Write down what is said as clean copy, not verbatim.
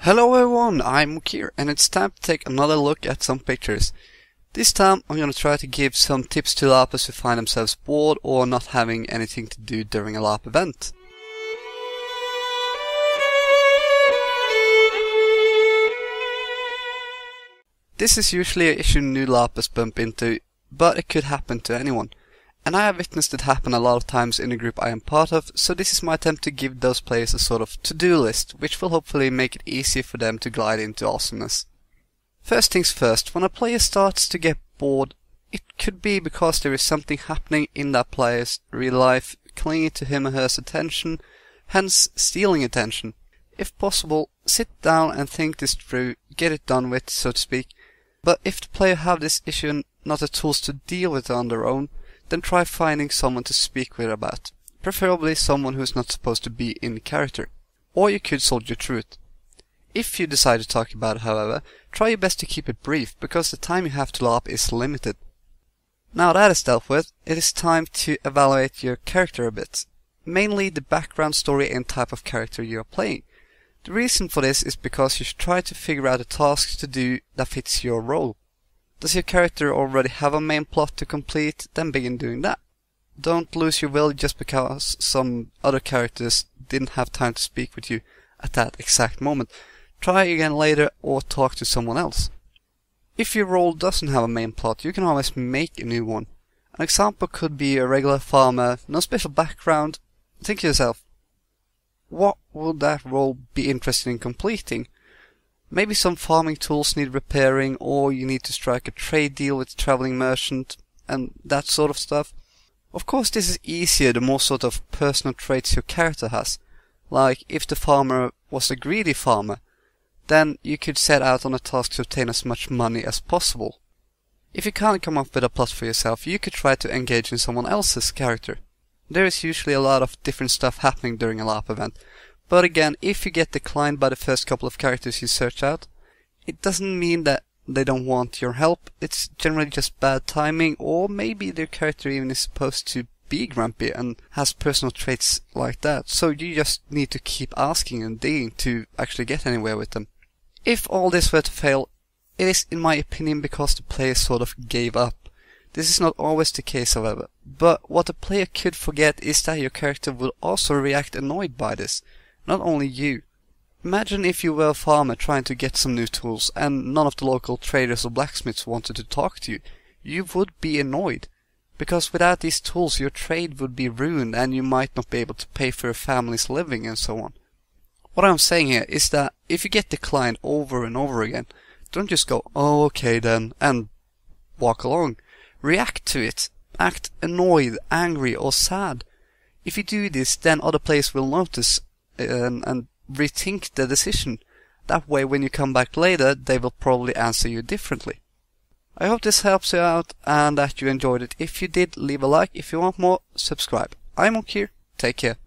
Hello everyone, I'm Ocir, and it's time to take another look at some pictures. This time I'm gonna try to give some tips to Larpers who find themselves bored or not having anything to do during a Larp event. This is usually an issue new Larpers bump into, but it could happen to anyone. And I have witnessed it happen a lot of times in the group I am part of, so this is my attempt to give those players a sort of to-do list, which will hopefully make it easier for them to glide into awesomeness. First things first, when a player starts to get bored, it could be because there is something happening in that player's real life, clinging to him or her attention, hence stealing attention. If possible, sit down and think this through, get it done with, so to speak. But if the player have this issue and not the tools to deal with it on their own, then try finding someone to speak with about, preferably someone who is not supposed to be in character. Or you could soldier through it. If you decide to talk about it, however, try your best to keep it brief, because the time you have to LARP is limited. Now that is dealt with, it is time to evaluate your character a bit. Mainly the background story and type of character you are playing. The reason for this is because you should try to figure out a task to do that fits your role. Does your character already have a main plot to complete? Then begin doing that. Don't lose your will just because some other characters didn't have time to speak with you at that exact moment. Try again later or talk to someone else. If your role doesn't have a main plot, you can always make a new one. An example could be a regular farmer, no special background. Think to yourself, what would that role be interested in completing? Maybe some farming tools need repairing, or you need to strike a trade deal with a traveling merchant, and that sort of stuff. Of course, this is easier the more sort of personal traits your character has. Like, if the farmer was a greedy farmer, then you could set out on a task to obtain as much money as possible. If you can't come up with a plot for yourself, you could try to engage in someone else's character. There is usually a lot of different stuff happening during a LARP event. But again, if you get declined by the first couple of characters you search out, it doesn't mean that they don't want your help. It's generally just bad timing, or maybe their character even is supposed to be grumpy and has personal traits like that. So you just need to keep asking and digging to actually get anywhere with them. If all this were to fail, it is in my opinion because the player sort of gave up. This is not always the case, however. But what the player could forget is that your character will also react annoyed by this. Not only you. Imagine if you were a farmer trying to get some new tools and none of the local traders or blacksmiths wanted to talk to you. You would be annoyed. Because without these tools your trade would be ruined and you might not be able to pay for your family's living and so on. What I'm saying here is that if you get declined over and over again, don't just go, oh okay then, and walk along. React to it. Act annoyed, angry or sad. If you do this, then other players will notice and rethink the decision. That way when you come back later, they will probably answer you differently. I hope this helps you out and that you enjoyed it. If you did, leave a like. If you want more, subscribe. I'm Ocir. Take care.